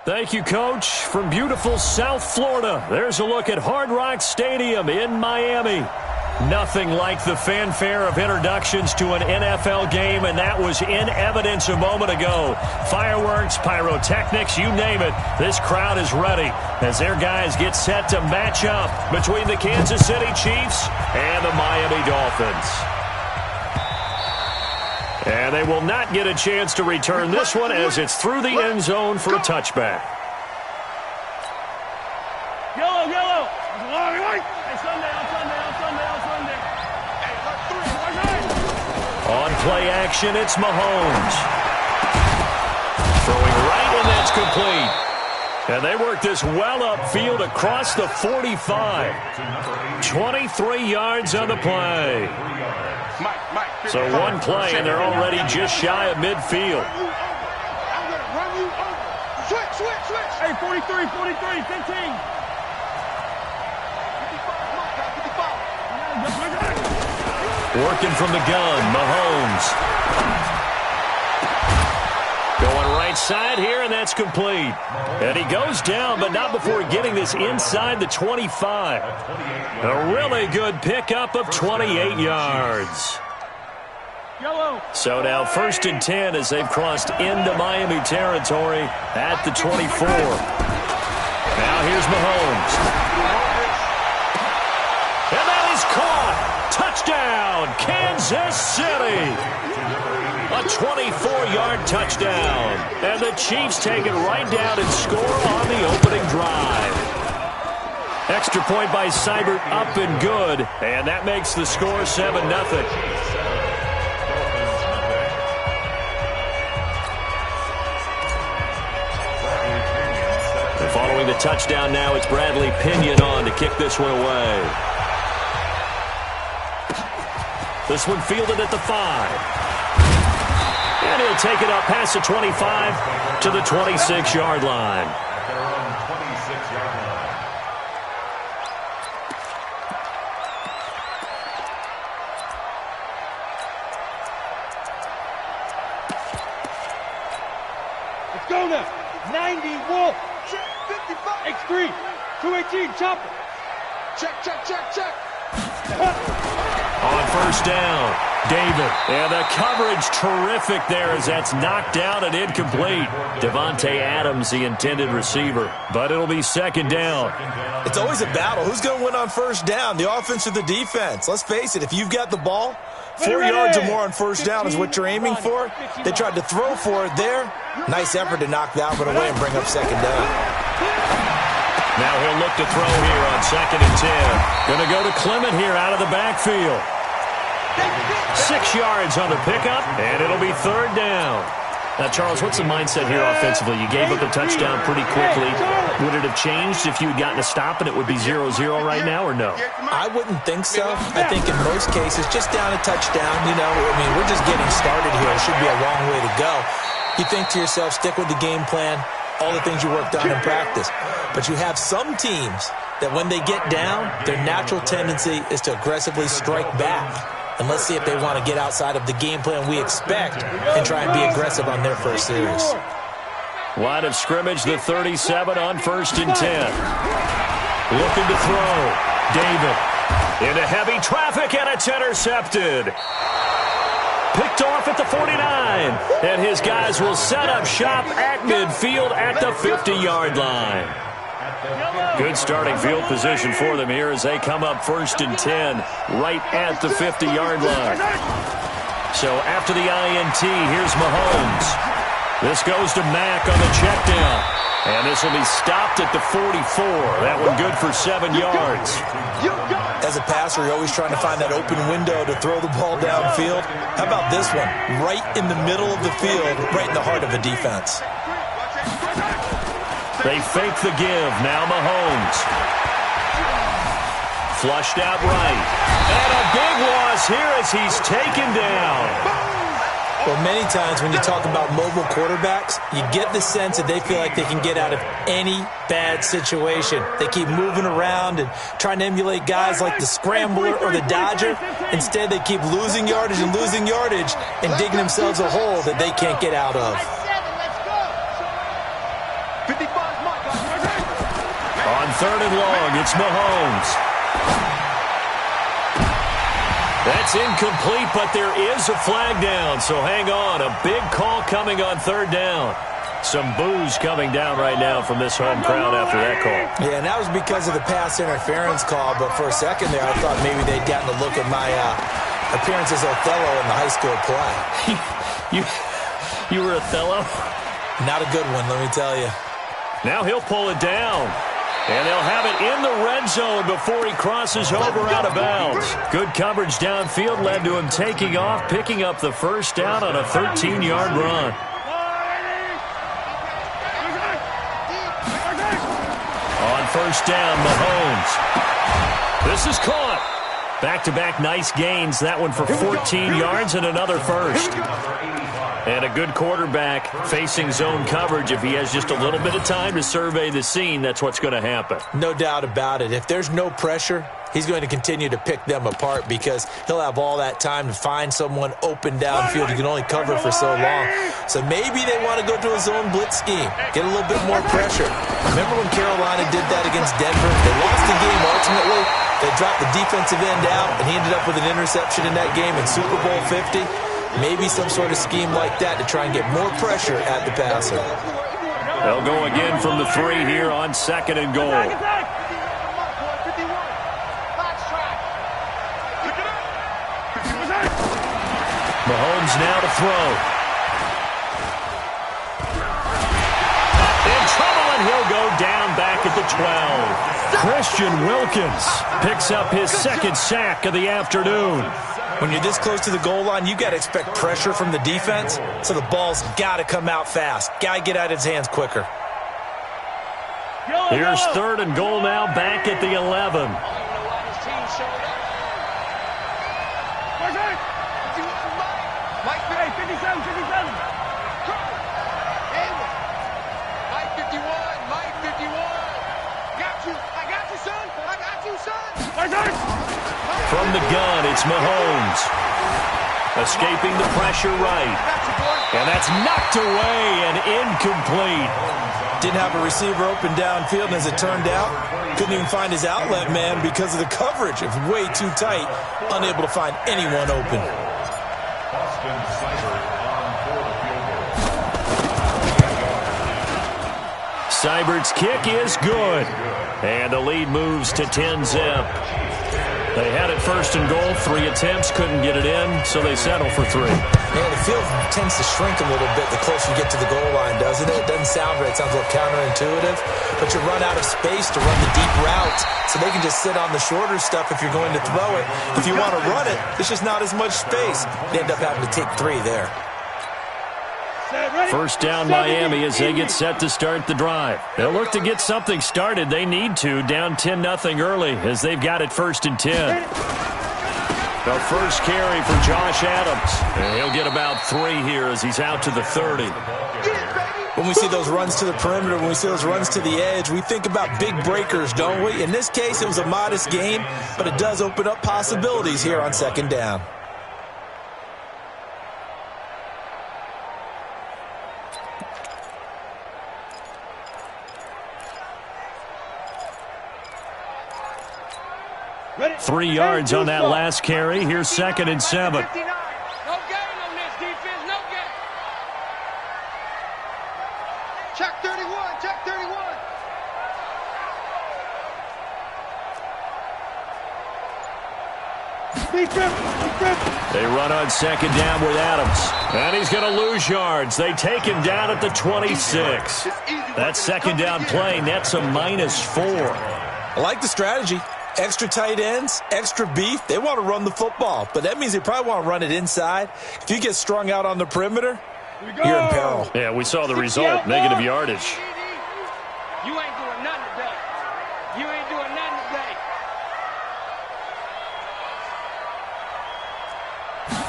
Thank you, Coach. From beautiful South Florida, there's a look at Hard Rock Stadium in Miami. Nothing like the fanfare of introductions to an NFL game, and that was in evidence a moment ago. Fireworks, pyrotechnics, you name it. This crowd is ready as their guys get set to match up between the Kansas City Chiefs and the Miami Dolphins. And they will not get a chance to return this one as it's through the end zone for a touchback. Yellow, yellow. Hey, Sunday. On play action, it's Mahomes. Throwing right, and that's complete. And they work this well upfield across the 45. 23 yards on the play. So one play, and they're already just shy of midfield. Switch. Hey, 43, 15. Working from the gun, Mahomes. Going right side here, and that's complete. And he goes down, but not before getting this inside the 25. A really good pickup of 28 yards. So now 1st and 10 as they've crossed into Miami territory at the 24. Now here's Mahomes. And that is caught. Touchdown, Kansas City. A 24-yard touchdown. And the Chiefs take it right down and score on the opening drive. Extra point by Seibert up and good. And that makes the score 7-0. And following the touchdown now, it's Bradley Pinion on to kick this one away. This one fielded at the 5. And he'll take it up past the 25 to the 26-yard line. Let's go now. 90, Wolf. Check, 55. X3. 218, chopper. Check. On 1st down, David. And the coverage terrific there as that's knocked down and incomplete. Devontae Adams, the intended receiver. But it'll be 2nd down. It's always a battle. Who's going to win on 1st down, the offense or the defense? Let's face it, if you've got the ball, 4 yards or more on 1st down is what you're aiming for. They tried to throw for it there. Nice effort to knock that one away and bring up 2nd down. Now he'll look to throw here on 2nd and 10. Going to go to Clement here out of the backfield. 6 yards on the pickup, and it'll be 3rd down. Now, Charles, what's the mindset here offensively? You gave up a touchdown pretty quickly. Would it have changed if you had gotten a stop and it would be 0-0 right now, or no? I wouldn't think so. I think in most cases, just down a touchdown, we're just getting started here. It should be a long way to go. You think to yourself, stick with the game plan, all the things you worked on in practice. But you have some teams that when they get down, their natural tendency is to aggressively strike back. And let's see if they want to get outside of the game plan we expect and try and be aggressive on their first series. Line of scrimmage, the 37 on 1st and 10. Looking to throw. David into heavy traffic, and it's intercepted. Picked off at the 49. And his guys will set up shop at midfield at the 50-yard line. Good starting field position for them here as they come up 1st and 10 right at the 50-yard line. So after the INT, here's Mahomes. This goes to Mack on the check down. And this will be stopped at the 44. That one good for 7 yards. As a passer, you're always trying to find that open window to throw the ball downfield. How about this one? Right in the middle of the field, right in the heart of a defense. They fake the give. Now Mahomes. Flushed out right. And a big loss here as he's taken down. Well, many times when you talk about mobile quarterbacks, you get the sense that they feel like they can get out of any bad situation. They keep moving around and trying to emulate guys like the Scrambler or the Dodger. Instead, they keep losing yardage and digging themselves a hole that they can't get out of. On 3rd and long, it's Mahomes. That's incomplete, but there is a flag down, so hang on. A big call coming on 3rd down. Some boos coming down right now from this home crowd after that call. Yeah, and that was because of the pass interference call, but for a second there, I thought maybe they'd gotten a look at my appearance as Othello in the high school play. You were Othello? Not a good one, let me tell you. Now he'll pull it down. And they'll have it in the red zone before he crosses over out of bounds. Good coverage downfield led to him taking off, picking up the first down on a 13-yard run. On 1st down, Mahomes. This is caught. Back-to-back nice gains. That one for 14 yards and another first. And a good quarterback facing zone coverage. If he has just a little bit of time to survey the scene, that's what's going to happen. No doubt about it. If there's no pressure, he's going to continue to pick them apart because he'll have all that time to find someone open downfield. You can only cover for so long. So maybe they want to go to a zone blitz scheme, get a little bit more pressure. Remember when Carolina did that against Denver? They lost the game ultimately. They dropped the defensive end out, and he ended up with an interception in that game in Super Bowl 50. Maybe some sort of scheme like that to try and get more pressure at the passer. They'll go again from the 3 here on 2nd and goal. Mahomes now to throw. In trouble, and he'll go down back at the 12. Christian Wilkins picks up his 2nd sack of the afternoon. When you're this close to the goal line, you got to expect pressure from the defense, so the ball's got to come out fast. Got to get out of his hands quicker. Here's 3rd and goal now, back at the 11. From the gun, it's Mahomes. Escaping the pressure right. And that's knocked away and incomplete. Didn't have a receiver open downfield, and as it turned out, couldn't even find his outlet man because of the coverage. It was way too tight, unable to find anyone open. Seibert's kick is good. And the lead moves to 10-zip. They had it 1st and goal, 3 attempts, couldn't get it in, so they settle for 3. Yeah, the field tends to shrink a little bit the closer you get to the goal line, doesn't it? It doesn't sound right. It sounds a little counterintuitive, but you run out of space to run the deep routes, so they can just sit on the shorter stuff if you're going to throw it. If you want to run it, there's just not as much space. They end up having to take 3 there. 1st down Miami as they get set to start the drive. They'll look to get something started. They need to, down 10-0 early as they've got it 1st and 10. The first carry for Josh Adams. And he'll get about 3 here as he's out to the 30. When we see those runs to the perimeter, when we see those runs to the edge, we think about big breakers, don't we? In this case, it was a modest game, but it does open up possibilities here on 2nd down. Ready? 3 yards on that last carry. Here's 2nd and 7. No gain on this defense, no gain. Check 31, check 31. They run on 2nd down with Adams. And he's going to lose yards. They take him down at the 26. That 2nd down play nets a -4. I like the strategy. Extra tight ends, extra beef. They want to run the football, but that means they probably want to run it inside. If you get strung out on the perimeter, you're in peril. Yeah, we saw the result, negative yardage. You ain't doing nothing today. You ain't doing nothing today.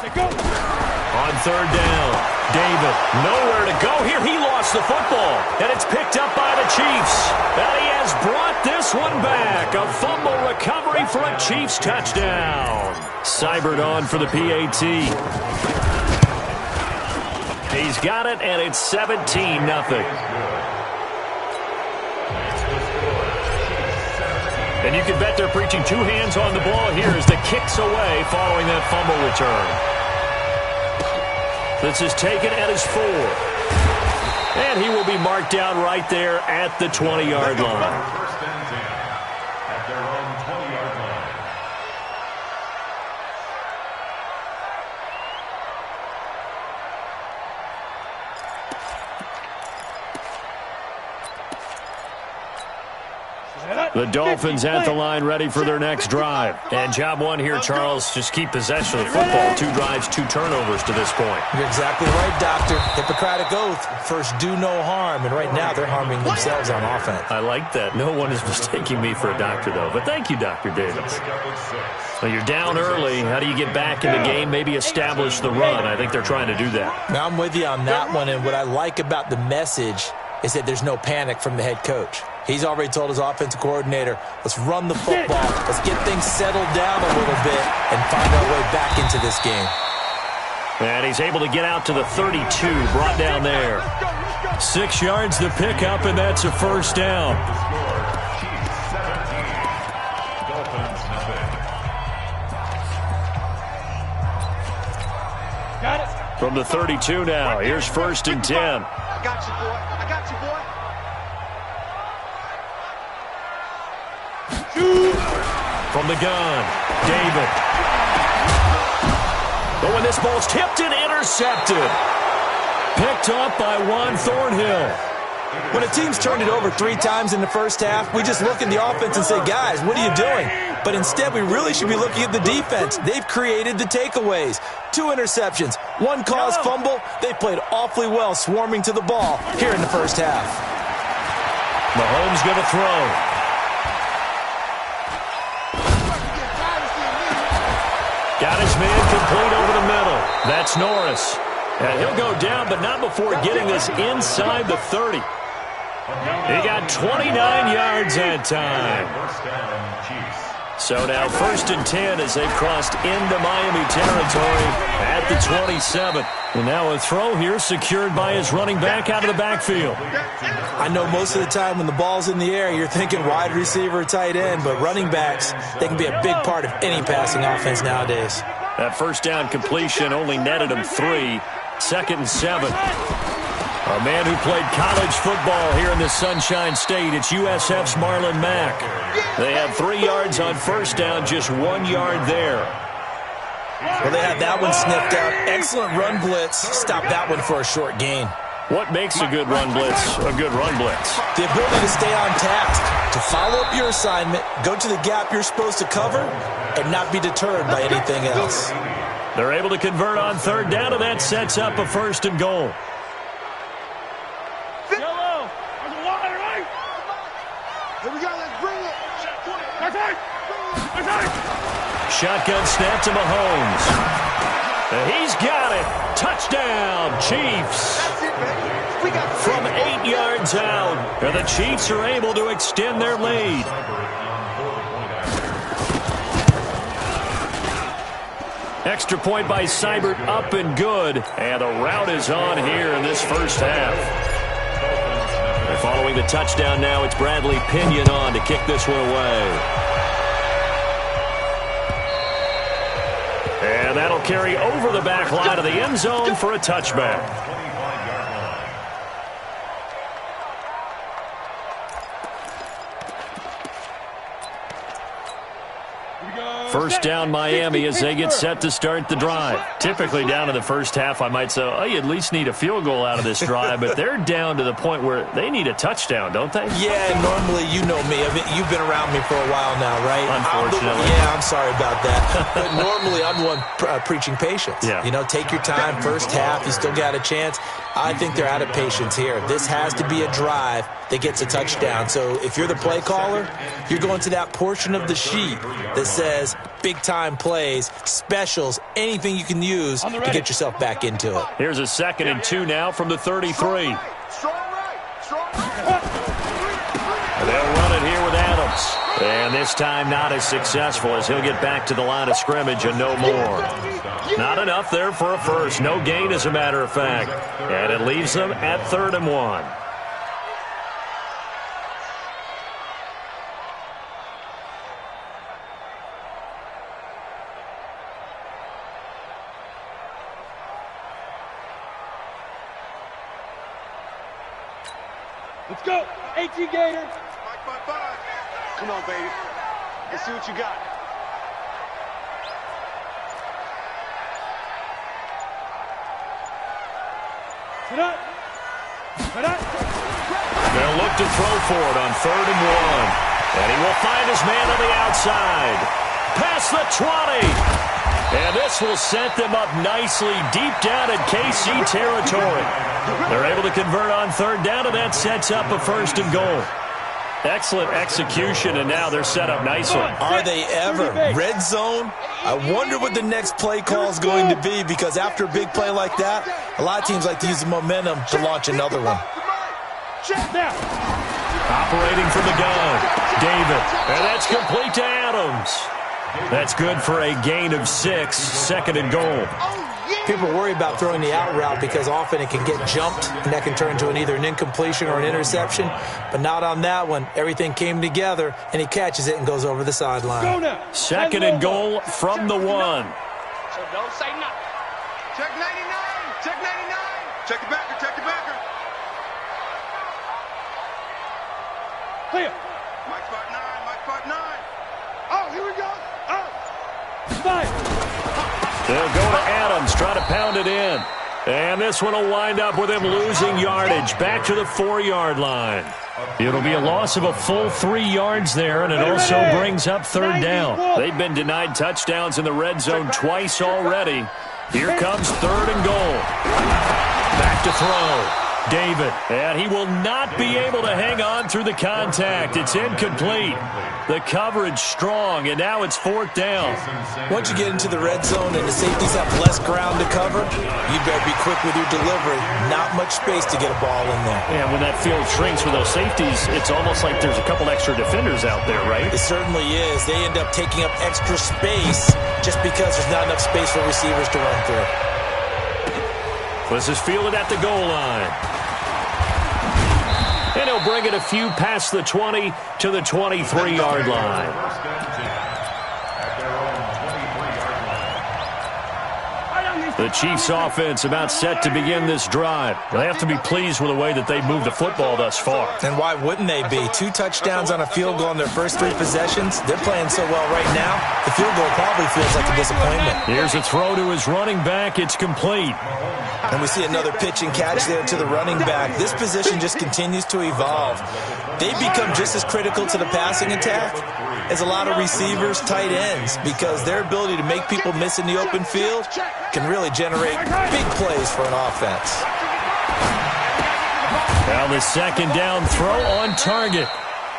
They go. On 3rd down, David, nowhere to go here. He lost the football, and it's picked up by the Chiefs. And he has brought this one back. A fumble recovery for a Chiefs touchdown. Seibert on for the PAT. He's got it, and it's 17-0. And you can bet they're preaching two hands on the ball here as the kick's away following that fumble return. This is taken at his 4. And he will be marked down right there at the 20-yard line. First and 10 at their own 20-yard line. The Dolphins at the line ready for their next drive. And job one here, Charles, just keep possession of the football. 2 drives, 2 turnovers to this point. You're exactly right, Doctor. Hippocratic oath. First, do no harm. And right now, they're harming themselves on offense. I like that. No one is mistaking me for a doctor, though. But thank you, Dr. Davis. Well, you're down early. How do you get back in the game? Maybe establish the run. I think they're trying to do that. Now, I'm with you on that one. And what I like about the message is that there's no panic from the head coach. He's already told his offensive coordinator, let's run the football, let's get things settled down a little bit and find our way back into this game. And he's able to get out to the 32, brought down there. 6 yards to pick up, and that's a first down. Chiefs 17, Dolphins nothing. Got it. From the 32 now, here's first and 10. I got you, boy. I got you, boy. From the gun, David. But when this ball's tipped and intercepted. Picked up by Juan Thornhill. When a team's turned it over 3 times in the first half, we just look at the offense and say, guys, what are you doing? But instead, we really should be looking at the defense. They've created the takeaways. 2 interceptions, 1 caused fumble. They played awfully well swarming to the ball here in the first half. Mahomes going to throw. Got his man complete over the middle. That's Norris. And he'll go down, but not before getting this inside the 30. He got 29 yards that time. First down, Chiefs. So now first and 10 as they've crossed into Miami territory at the 27. And now a throw here secured by his running back out of the backfield. I know most of the time when the ball's in the air, you're thinking wide receiver, tight end, but running backs, they can be a big part of any passing offense nowadays. That first down completion only netted him 3. Second and 7. A man who played college football here in the Sunshine State. It's USF's Marlon Mack. They had 3 yards on first down, just 1 yard there. Well, they had that one sniffed out. Excellent run blitz. Stop that one for a short gain. What makes a good run blitz a good run blitz? The ability to stay on task, to follow up your assignment, go to the gap you're supposed to cover, and not be deterred by anything else. They're able to convert on third down, and that sets up a first and goal. Yellow. There's a wide right. Here we go. Let's bring it. Shotgun snap to Mahomes. And he's got it. Touchdown, Chiefs. That's it, baby. We got From 8 yards out, and the Chiefs are able to extend their lead. Extra point by Seibert, up and good. And the route is on here in this first half. And following the touchdown now, it's Bradley Pinion on to kick this one away. And that'll carry over the back line of the end zone for a touchback. First down Miami as they get set to start the drive. Typically down in the first half, I might say, oh, you at least need a field goal out of this drive, but they're down to the point where they need a touchdown, don't they? Yeah, normally, you know me. I mean, you've been around me for a while now, right? Unfortunately. I'm sorry about that. But normally, I'm the one preaching patience. Yeah. You know, take your time. First half, you still got a chance. I think they're out of patience here. This has to be a drive that gets a touchdown. So if you're the play caller, you're going to that portion of the sheet that says big-time plays, specials, anything you can use to get yourself back into it. Here's a 2nd and 2 now from the 33. strong right. They'll run it here with Adams. And this time not as successful as he'll get back to the line of scrimmage and no more. Not enough there for a first. No gain, as a matter of fact. And it leaves them at 3rd and 1. Let's go. 18 Gator. 5. Come on, baby. Let's see what you got. Sit up. Sit up. They'll look to throw for it on 3rd and 1. And he will find his man on the outside. Past the 20. And this will set them up nicely deep down in KC territory. They're able to convert on 3rd down, and that sets up a 1st and goal. Excellent execution, and now they're set up nicely. Are they ever? Red zone? I wonder what the next play call is going to be, because after a big play like that, a lot of teams like to use the momentum to launch another one. Check now. Operating from the gun, David. And that's complete to Adams. That's good for a gain of 6, 2nd and goal. People worry about throwing the out route because often it can get jumped, and that can turn into either an incompletion or an interception. But not on that one. Everything came together, and he catches it and goes over the sideline. 2nd and goal from the 1. So don't say nothing. Check 99. Check 99. Check the backer. Check the backer. Clear. Mike spot 9. Mike spot 9. Oh, here we go. Oh. Fire. They'll go to Adams, try to pound it in. And this one will wind up with him losing yardage back to the 4-yard line. It'll be a loss of a full 3 yards there, and it also brings up 3rd down. They've been denied touchdowns in the red zone twice already. Here comes 3rd and goal. Back to throw. David, and he will not be able to hang on through the contact. It's incomplete. The coverage strong, and now it's 4th down. Once you get into the red zone and the safeties have less ground to cover, you better be quick with your delivery. Not much space to get a ball in there. And when that field shrinks with those safeties, it's almost like there's a couple extra defenders out there, right? It certainly is. They end up taking up extra space just because there's not enough space for receivers to run through. This is fielded at the goal line. And he'll bring it a few past the 20 to the 23-yard line. The Chiefs offense about set to begin this drive. They have to be pleased with the way that they've moved the football thus far. And why wouldn't they be? 2 touchdowns on a field goal in their first 3 possessions. They're playing so well right now, the field goal probably feels like a disappointment. Here's a throw to his running back. It's complete. And we see another pitch and catch there to the running back. This position just continues to evolve. They've become just as critical to the passing attack as a lot of receivers, tight ends, because their ability to make people miss in the open field can really generate big plays for an offense. Now the 2nd down throw on target.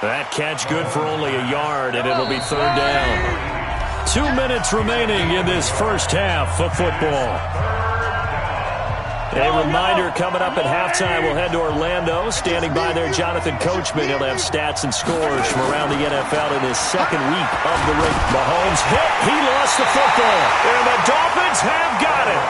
That catch good for only a yard, and it'll be 3rd down. 2 minutes remaining in this first half of football. A reminder coming up at halftime, we'll head to Orlando. Standing by there, Jonathan Coachman. He'll have stats and scores from around the NFL in his 2nd week of the ring. Mahomes hit. He lost the football. And the Dolphins have got it.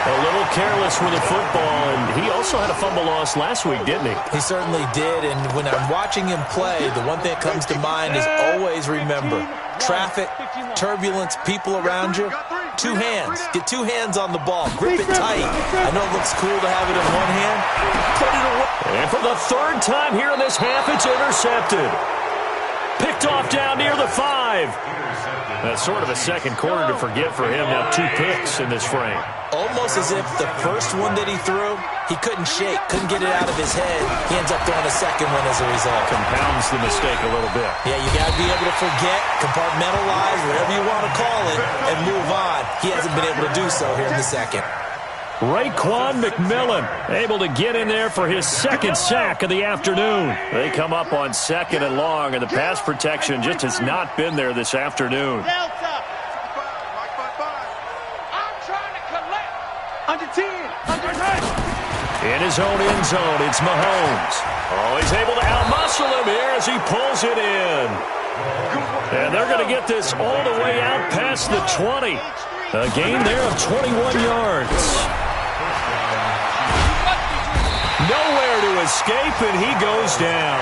A little careless with the football, and he also had a fumble loss last week, didn't he? He certainly did, and when I'm watching him play, the one thing that comes to mind is always remember, traffic, turbulence, people around you, 2 hands. Get 2 hands on the ball. Grip it tight. I know it looks cool to have it in one hand. Put it away. And for the 3rd time here in this half, it's intercepted. Picked off down near the 5. That's sort of a second quarter to forget for him. Now 2 picks in this frame. Almost as if the first one that he threw, he couldn't shake, couldn't get it out of his head. He ends up throwing a second one as a result. Compounds the mistake a little bit. Yeah, you got to be able to forget, compartmentalize, whatever you want to call it, and move on. He hasn't been able to do so here in the 2nd. Raekwon McMillan able to get in there for his 2nd sack of the afternoon. They come up on 2nd and long, and the pass protection just has not been there this afternoon. Under 10. Under 10. In his own end zone, it's Mahomes. Oh, he's able to outmuscle him here as he pulls it in. And they're going to get this all the way out past the 20. A gain there of 21 yards. Nowhere to escape, and he goes down.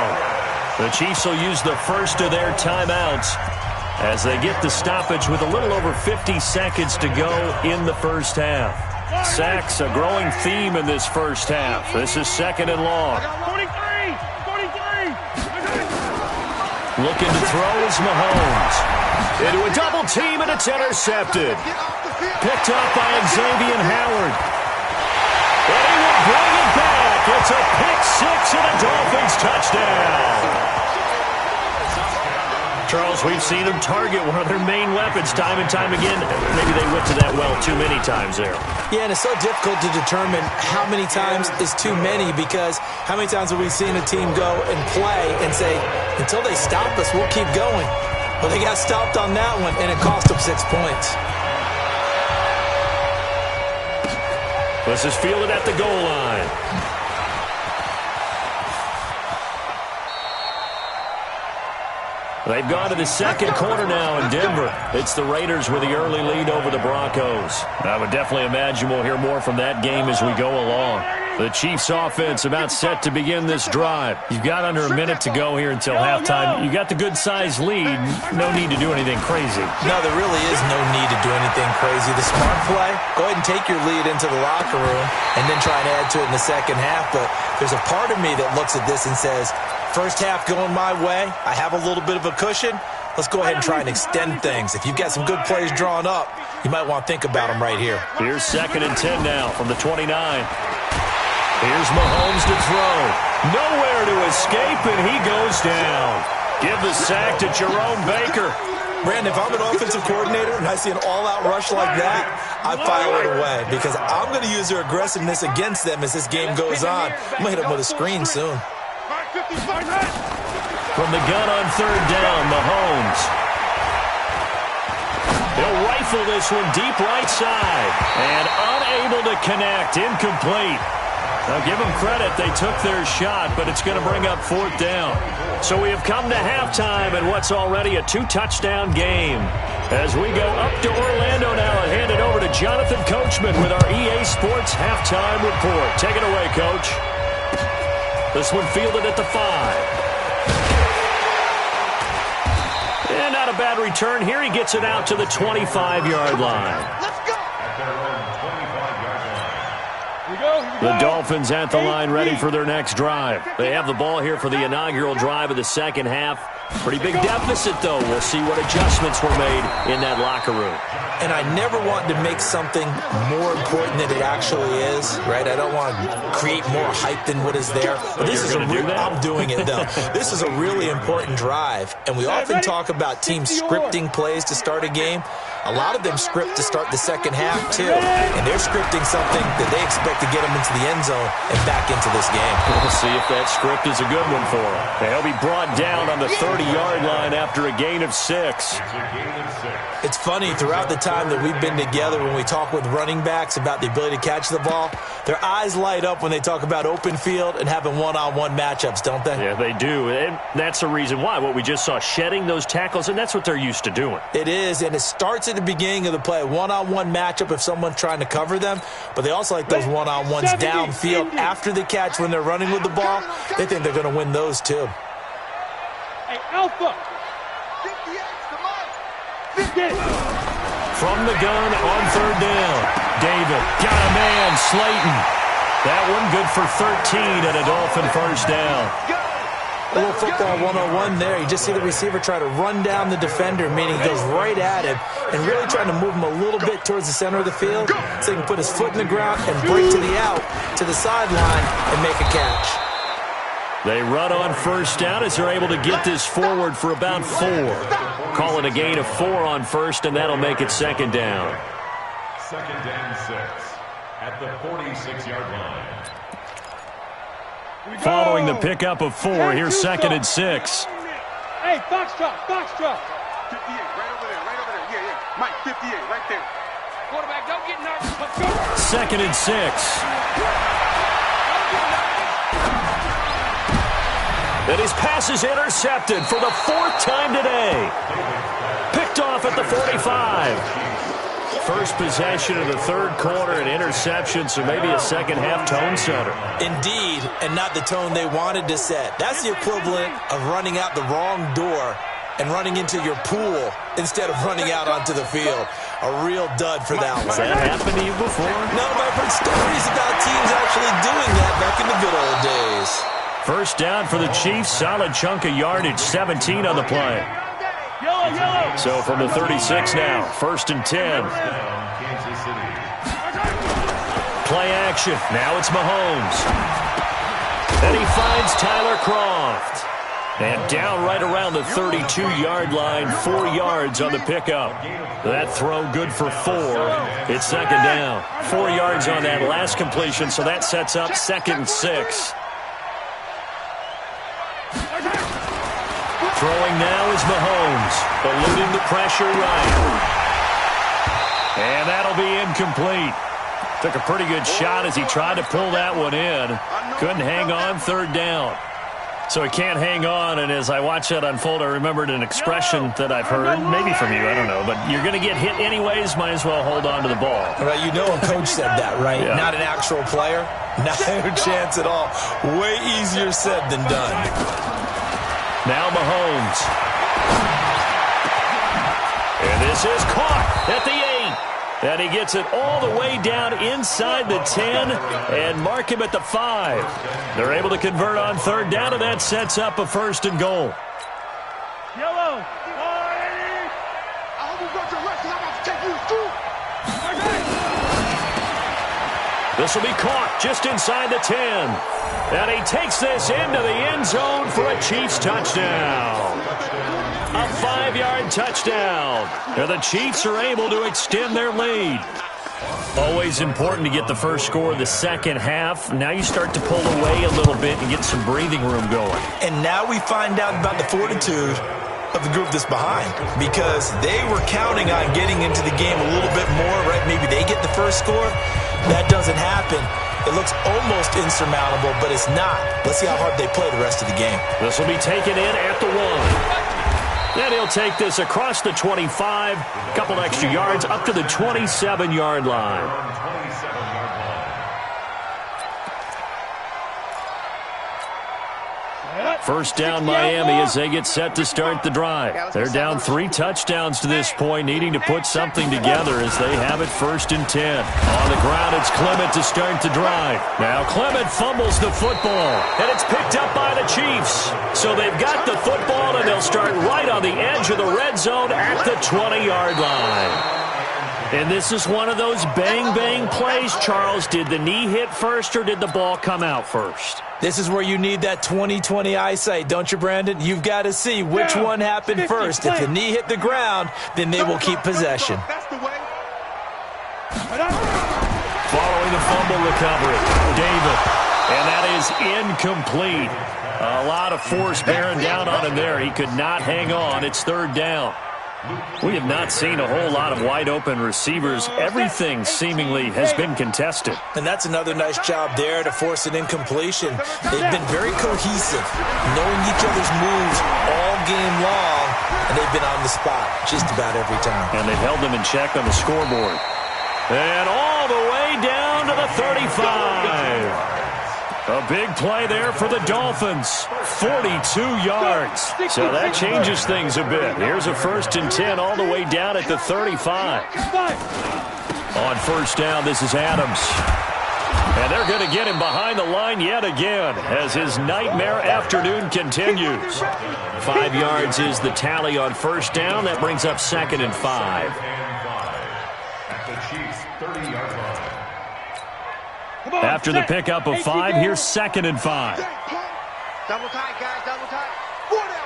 The Chiefs will use the first of their timeouts as they get the stoppage with a little over 50 seconds to go in the first half. Sacks, a growing theme in this first half. This is 2nd and long. 43, 44. Looking to throw is Mahomes. Into a double team, and it's intercepted. Picked up by Xavier Howard. And he will bring it back. It's a pick six and a Dolphins touchdown. Charles, we've seen them target one of their main weapons time and time again. Maybe they went to that well too many times there. Yeah, and it's so difficult to determine how many times is too many, because how many times have we seen a team go and play and say, until they stop us, we'll keep going. Well, they got stopped on that one, and it cost them 6 points. This is fielded at the goal line. They've gone to the second quarter now in Denver. It's the Raiders with the early lead over the Broncos. I would definitely imagine we'll hear more from that game as we go along. The Chiefs offense about set to begin this drive. You've got under a minute to go here until halftime. You got the good-sized lead. No need to do anything crazy. No, there really is no need to do anything crazy. The smart play, go ahead and take your lead into the locker room and then try and add to it in the second half. But there's a part of me that looks at this and says, first half going my way, I have a little bit of a cushion. Let's go ahead and try and extend things. If you've got some good plays drawn up, you might want to think about them right here. Here's 2nd and 10 now from the 29. Here's Mahomes to throw. Nowhere to escape, and he goes down. Give the sack to Jerome Baker. Brandon, if I'm an offensive coordinator and I see an all-out rush like that, I file it away, because I'm going to use their aggressiveness against them as this game goes on. I'm going to hit them with a screen soon. From the gun on 3rd down, Mahomes. He'll rifle this one deep right side. And unable to connect. Incomplete. Now give them credit. They took their shot, but it's going to bring up 4th down. So we have come to halftime in what's already a 2-touchdown game. As we go up to Orlando now and hand it over to Jonathan Coachman with our EA Sports Halftime Report. Take it away, Coach. This one fielded at the 5. And not a bad return here. He gets it out to the 25-yard line. Let's go. The Dolphins at the line ready for their next drive. They have the ball here for the inaugural drive of the second half. Pretty big deficit, though. We'll see what adjustments were made in that locker room. And I never want to make something more important than it actually is, right? I don't want to create more hype than what is there. But this is I'm doing it, though. This is a really important drive. And we often talk about teams scripting plays to start a game. A lot of them script to start the second half, too. And they're scripting something that they expect to get them into the end zone and back into this game. We'll see if that script is a good one for them. They'll be brought down on the 30-yard line after a gain of 6. It's funny, throughout the time that we've been together, when we talk with running backs about the ability to catch the ball, their eyes light up when they talk about open field and having one-on-one matchups, don't they? Yeah, they do. And that's the reason why. What we just saw, shedding those tackles, and that's what they're used to doing. It is, and it starts at the beginning of the play, one-on-one matchup if someone's trying to cover them, but they also like those one-on-ones downfield after the catch when they're running with the ball. They think they're going to win those, too. Hey, Alpha. 58, come on. From the gun on 3rd down. David got a man, Slayton. That one good for 13 and a Dolphin first down. A little football 101 there. You just see the receiver try to run down the defender, meaning he goes right at him and really trying to move him a little bit towards the center of the field so he can put his foot in the ground and break to the out, to the sideline, and make a catch. They run on first down as they're able to get this forward for about 4. Call it a gain of 4 on first, and that'll make it 2nd down. 2nd and 6 at the 46-yard line. Following the pickup of 4, here's 2nd and 6. Hey, Foxtrot. 58, right over there. Yeah. Mike, 58, right there. Quarterback, don't get nervous. Let's go. 2nd and 6. And his pass is intercepted for the 4th time today. Picked off at the 45. First possession of the 3rd quarter, an interception, so maybe a second-half tone setter. Indeed, and not the tone they wanted to set. That's the equivalent of running out the wrong door and running into your pool instead of running out onto the field. A real dud for that one. Has that happened to you before? No, but I've heard stories about teams actually doing that back in the good old days. First down for the Chiefs. Solid chunk of yardage. 17 on the play. So from the 36 now. First and 10. Play action. Now it's Mahomes. And he finds Tyler Kroft. And down right around the 32-yard line. 4 yards on the pickup. That throw good for 4. It's second down. 4 yards on that last completion, so that sets up second and 6. Throwing now is Mahomes. Eluding the pressure right. And that'll be incomplete. Took a pretty good shot as he tried to pull that one in. Couldn't hang on, third down. So he can't hang on, and as I watched that unfold, I remembered an expression that I've heard, maybe from you, I don't know, but you're going to get hit anyways, might as well hold on to the ball. Right, you know a coach said that, right? Yeah. Not an actual player. Not a chance at all. Way easier said than done. Now Mahomes. And this is caught at the 8. And he gets it all the way down inside the 10 and mark him at the 5. They're able to convert on third down, and that sets up a first and goal. Yellow. I hope you got your rest, 'cause I'm about to take you through. This will be caught just inside the 10. And he takes this into the end zone for a Chiefs touchdown. A 5-yard touchdown. And the Chiefs are able to extend their lead. Always important to get the first score of the second half. Now you start to pull away a little bit and get some breathing room going. And now we find out about the fortitude of the group that's behind, because they were counting on getting into the game a little bit more, right? Maybe they get the first score. That doesn't happen. It looks almost insurmountable, but it's not. Let's see how hard they play the rest of the game. This will be taken in at the 1. Then he'll take this across the 25, a couple extra yards up to the 27-yard line. First down Miami as they get set to start the drive. They're down 3 touchdowns to this point, needing to put something together as they have it first and 10. On the ground, it's Clement to start the drive. Now Clement fumbles the football, and it's picked up by the Chiefs. So they've got the football, and they'll start right on the edge of the red zone at the 20-yard line. And this is one of those bang-bang plays, Charles. Did the knee hit first, or did the ball come out first? This is where you need that 20/20 eyesight, don't you, Brandon? You've got to see which one happened first. If the knee hit the ground, then they will keep possession. That's the way. Following the fumble recovery, David. And that is incomplete. A lot of force bearing down on him there. He could not hang on. It's third down. We have not seen a whole lot of wide-open receivers. Everything seemingly has been contested. And that's another nice job there to force an incompletion. They've been very cohesive, knowing each other's moves all game long, and they've been on the spot just about every time. And they've held them in check on the scoreboard. And all the way down to the 35. A big play there for the Dolphins. 42 yards. So that changes things a bit. Here's a first and 10 all the way down at the 35. On first down, this is Adams. And they're going to get him behind the line yet again as his nightmare afternoon continues. 5 yards is the tally on first down. That brings up second and 5. At the Chiefs' 30-yard line. After the pickup of 5, here's second and 5. Double tight, guys, double tight. 4 down,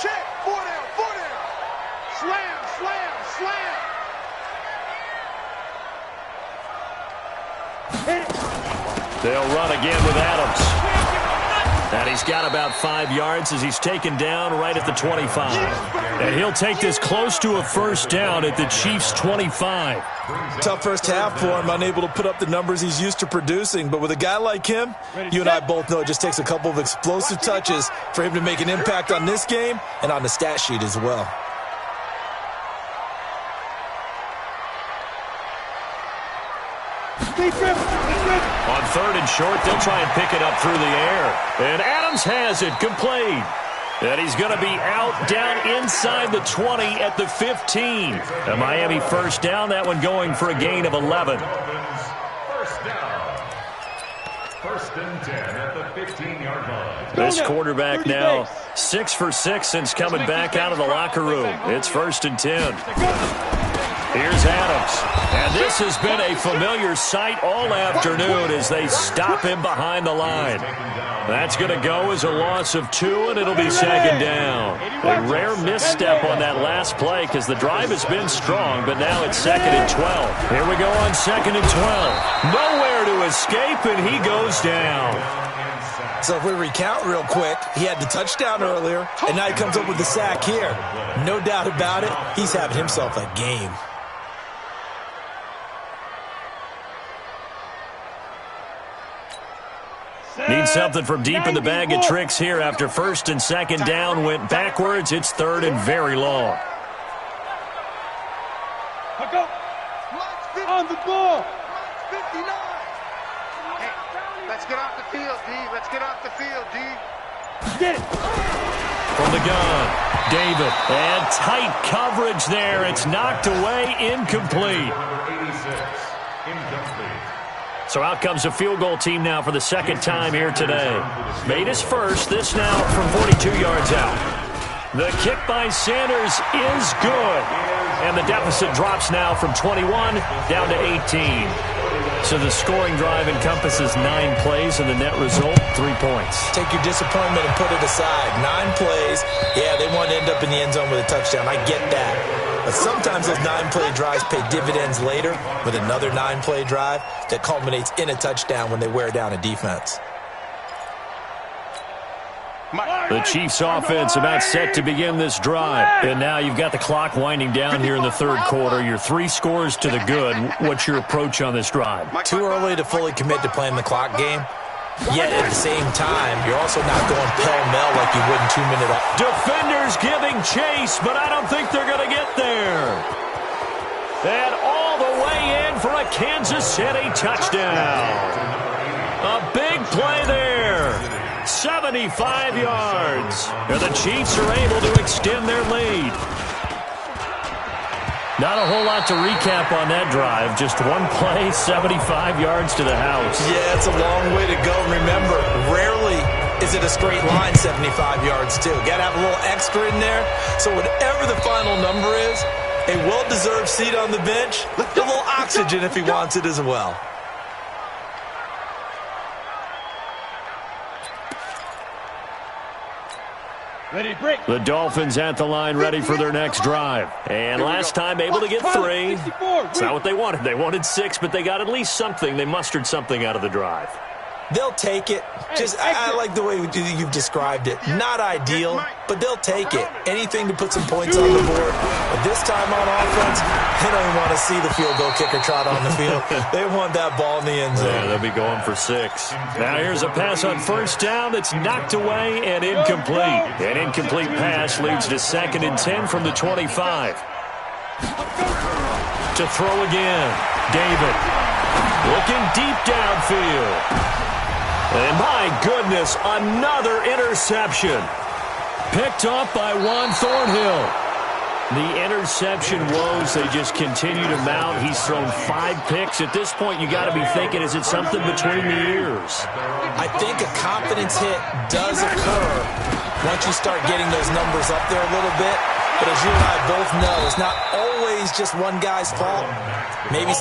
check. 4 down. Slam. They'll run again with Adams. And he's got about 5 yards as he's taken down right at the 25. And he'll take this close to a first down at the Chiefs' 25. Tough first half for him, unable to put up the numbers he's used to producing. But with a guy like him, you and I both know it just takes a couple of explosive touches for him to make an impact on this game and on the stat sheet as well. On third and short, they'll try and pick it up through the air. And Adams has it, complete. And he's going to be out down inside the 20 at the 15. A Miami first down, that one going for a gain of 11. First and 10 at the 15-yard line. This quarterback now 6 for 6 since coming back out of the locker room. It's first and 10. Here's Adams. And this has been a familiar sight all afternoon as they stop him behind the line. That's going to go as a loss of 2, and it'll be second down. A rare misstep on that last play because the drive has been strong, but now it's second and 12. Here we go on second and 12. Nowhere to escape, and he goes down. So if we recount real quick, he had the touchdown earlier, and now he comes up with the sack here. No doubt about it, he's having himself a game. Need something from deep in the bag of tricks here after first and second down went backwards. It's third and very long. On the ball. 59. Hey, let's get off the field, D. Let's get off the field, D. Get it. From the gun, David. And tight coverage there. It's knocked away, incomplete. Number 86, incomplete. So out comes a field goal team now for the second time here today. Made his first, this now from 42 yards out. The kick by Sanders is good. And the deficit drops now from 21 down to 18. So the scoring drive encompasses 9 plays, and the net result, 3 points. Take your disappointment and put it aside. 9 plays. Yeah, they want to end up in the end zone with a touchdown. I get that. But sometimes those 9-play drives pay dividends later with another 9-play drive that culminates in a touchdown when they wear down a defense. The Chiefs offense about set to begin this drive. And now you've got the clock winding down here in the third quarter. You're 3 scores to the good. What's your approach on this drive? Too early to fully commit to playing the clock game. Yet at the same time, you're also not going pell-mell like you would in 2-minute. Defenders giving chase, but I don't think they're going to get there. And all the way in for a Kansas City touchdown. A big play there. 75 yards. And the Chiefs are able to extend their lead. Not a whole lot to recap on that drive. Just one play, 75 yards to the house. Yeah, it's a long way to go. Remember, rarely is it a straight line 75 yards, too. Got to have a little extra in there. So whatever the final number is, a well-deserved seat on the bench, a little oxygen if he wants it as well. Ready, break. The Dolphins at the line ready for their next drive. And last time able to get 3. It's not what they wanted. They wanted 6, but they got at least something. They mustered something out of the drive. They'll take it. I like the way you've described it. Not ideal, but they'll take it. Anything to put some points on the board. But this time on offense, they don't even want to see the field goal kicker trot on the field. They want that ball in the end zone. Yeah, they'll be going for 6. Now here's a pass on first down that's knocked away and incomplete. An incomplete pass leads to second and 10 from the 25. To throw again, David. Looking deep downfield. And my goodness, another interception. Picked off by Juan Thornhill. The interception woes, they just continue to mount. He's thrown 5 picks. At this point, you got to be thinking, is it something between the ears? I think a confidence hit does occur once you start getting those numbers up there a little bit. But as you and I both know, it's not always just one guy's fault. Maybe...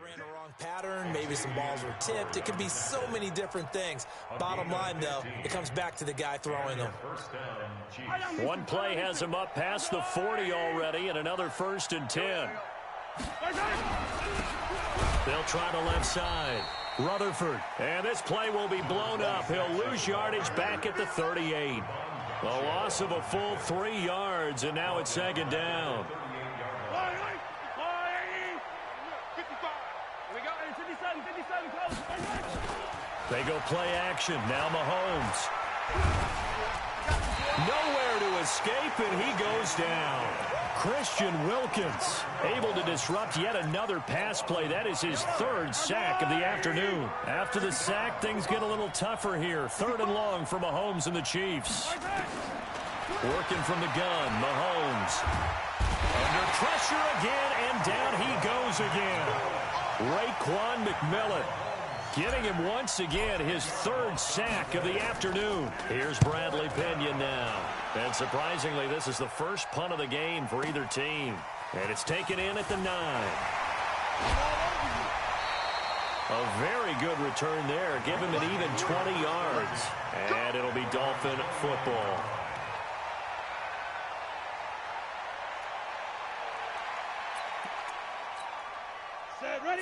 ran a wrong pattern, maybe some balls were tipped. It could be so many different things. Bottom line, though, it comes back to the guy throwing them. One play has him up past the 40 already, and another first and 10. They'll try the left side. Rutherford. And this play will be blown up. He'll lose yardage back at the 38. A loss of a full 3 yards, and now it's second down. They go play action. Now Mahomes. Nowhere to escape, and he goes down. Christian Wilkins able to disrupt yet another pass play. That is his 3rd sack of the afternoon. After the sack, things get a little tougher here. 3rd and long for Mahomes and the Chiefs. Working from the gun, Mahomes. Under pressure again, and down he goes again. Raekwon McMillan getting him once again his 3rd sack of the afternoon. Here's Bradley Pinion now. And surprisingly, this is the first punt of the game for either team. And it's taken in at the 9. A very good return there. Give him an even 20 yards. And it'll be Dolphin football.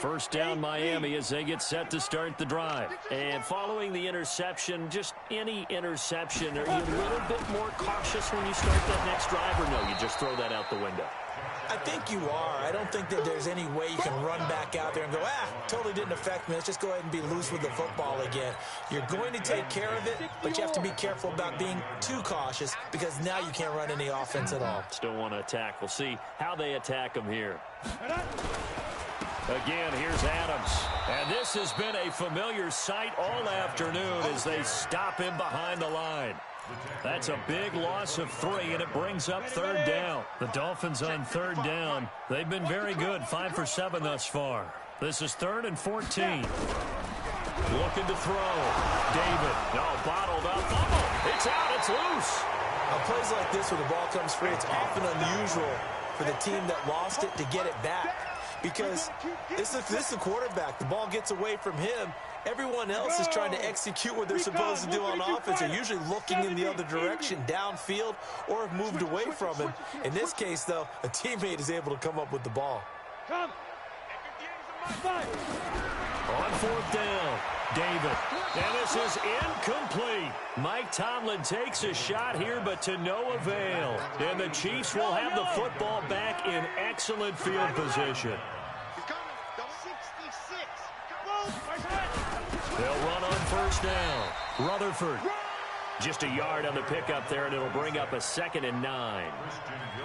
First down Miami as they get set to start the drive. And following the interception, just any interception, are you a little bit more cautious when you start that next drive, or no, you just throw that out the window? I think you are. I don't think that there's any way you can run back out there and go, totally didn't affect me. Let's just go ahead and be loose with the football again. You're going to take care of it, but you have to be careful about being too cautious because now you can't run any offense at all. Still want to attack. We'll see how they attack them here. Again, here's Adams. And this has been a familiar sight all afternoon as they stop him behind the line. That's a big loss of 3, and it brings up 3rd down. The Dolphins on 3rd down. They've been very good, 5 for 7 thus far. This is 3rd and 14. Looking to throw. David. No, bottled up. Oh, it's out. It's loose. On plays like this where the ball comes free, it's often unusual for the team that lost it to get it back. Because this is the quarterback. The ball gets away from him. Everyone else is trying to execute what they're supposed to do on offense. They're usually looking in the other direction, downfield, or have moved away from him. In this case, though, a teammate is able to come up with the ball. On 4th down, David. And this is incomplete. Mike Tomlin takes a shot here, but to no avail. And the Chiefs will have the football back in excellent field position. They'll run on 1st down. Rutherford. Just a yard on the pickup there, and it'll bring up a 2nd and 9.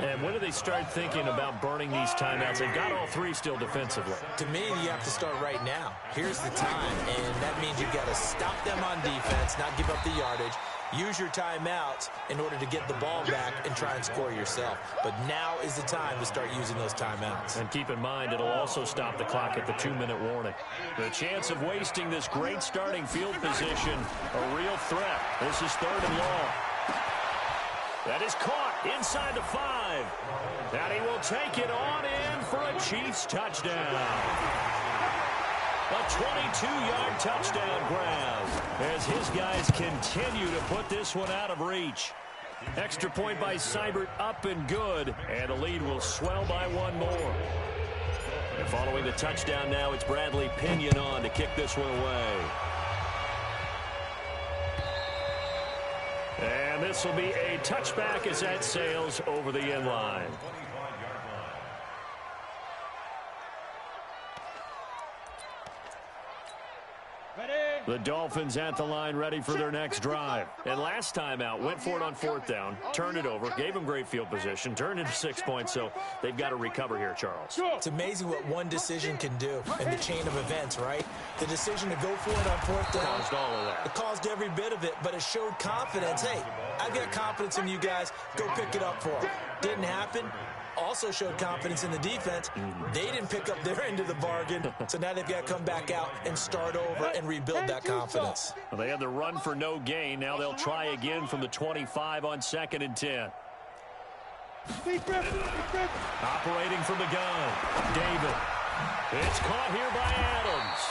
And when do they start thinking about burning these timeouts? They've got all 3 still defensively. To me, you have to start right now. Here's the time, and that means you've got to stop them on defense, not give up the yardage. Use your timeouts in order to get the ball back and try and score yourself. But now is the time to start using those timeouts. And keep in mind, it'll also stop the clock at the 2-minute warning. The chance of wasting this great starting field position, a real threat. This is 3rd and long. That is caught inside the 5. And he will take it on in for a Chiefs touchdown. A 22-yard touchdown grab as his guys continue to put this one out of reach. Extra point by Seibert up and good, and the lead will swell by 1 more. And following the touchdown now, it's Bradley Pinion on to kick this one away. And this will be a touchback as that sails over the end line. The Dolphins at the line ready for their next drive. And last time out, went for it on 4th down, turned it over, gave them great field position, turned into 6 points, so they've got to recover here, Charles. It's amazing what one decision can do in the chain of events, right? The decision to go for it on 4th down. Caused all of that. It caused every bit of it, but it showed confidence. Hey, I've got confidence in you guys. Go pick it up for them. Didn't happen. Also showed confidence in the defense. They didn't pick up their end of the bargain, so now they've got to come back out and start over and rebuild that confidence. Well, they had the run for no gain. Now they'll try again from the 25 on 2nd and 10. Operating from the gun, David. It's caught here by Adams.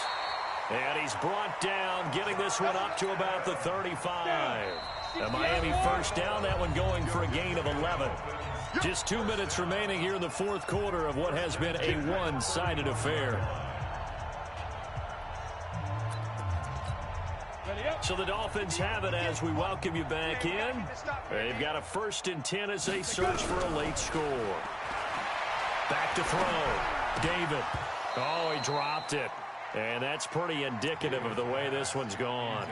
And he's brought down, getting this one up to about the 35. A Miami first down, that one going for a gain of 11. Just 2 minutes remaining here in the fourth quarter of what has been a one-sided affair. So the Dolphins have it as we welcome you back in. They've got a 1st and 10 as they search for a late score. Back to throw. David. Oh, he dropped it. And that's pretty indicative of the way this one's gone.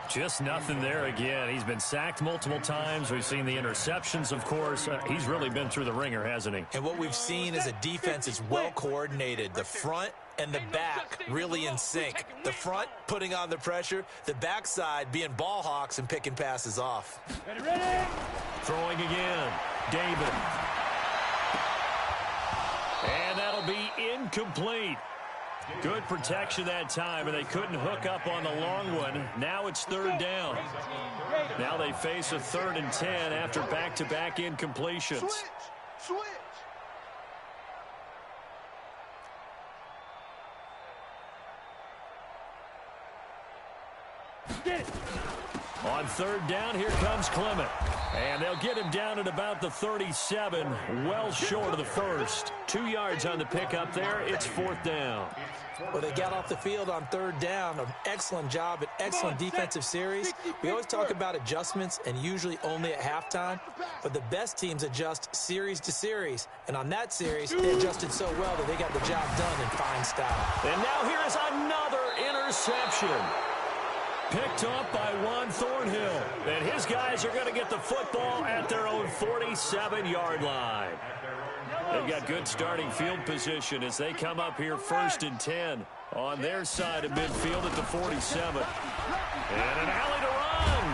Just nothing there again. He's been sacked multiple times. We've seen the interceptions, of course. He's really been through the ringer, hasn't he? And what we've seen is a defense is well coordinated. The front and the back really in sync. The front putting on the pressure. The backside being ball hawks and picking passes off. Ready? Throwing again. David. And that'll be incomplete. Good protection that time, and they couldn't hook up on the long one. Now it's 3rd down. Now they face a 3rd and 10 after back-to-back incompletions. Switch. Get it. On 3rd down, here comes Clement. And they'll get him down at about the 37, well short of the first. 2 yards on the pickup there. It's 4th down. Well, they got off the field on 3rd down. An excellent job, an excellent defensive series. We always talk about adjustments and usually only at halftime, but the best teams adjust series to series. And on that series, they adjusted so well that they got the job done in fine style. And now here is another interception. Picked up by Juan Thornhill. And his guys are going to get the football at their own 47-yard line. They've got good starting field position as they come up here 1st and 10 on their side of midfield at the 47. And an alley to run.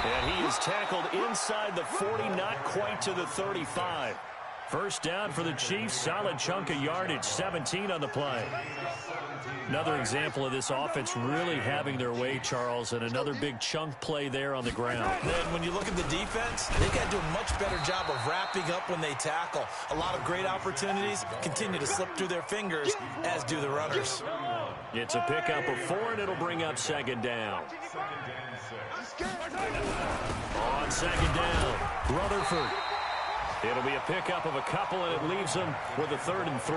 And he is tackled inside the 40, not quite to the 35. First down for the Chiefs. Solid chunk of yardage, 17 on the play. Another example of this offense really having their way, Charles, and another big chunk play there on the ground. Then when you look at the defense, they got to do a much better job of wrapping up when they tackle. A lot of great opportunities continue to slip through their fingers, as do the runners. It's a pickup of 4, and it'll bring up 2nd down. On 2nd down, Rutherford. It'll be a pickup of a couple, and it leaves them with a 3rd and 3.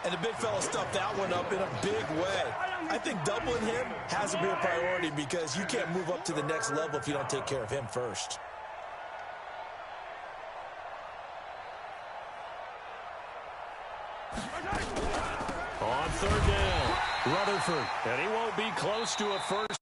And the big fella stuffed that one up in a big way. I think doubling him has to be a priority because you can't move up to the next level if you don't take care of him first. On 3rd down, Rutherford. And he won't be close to a first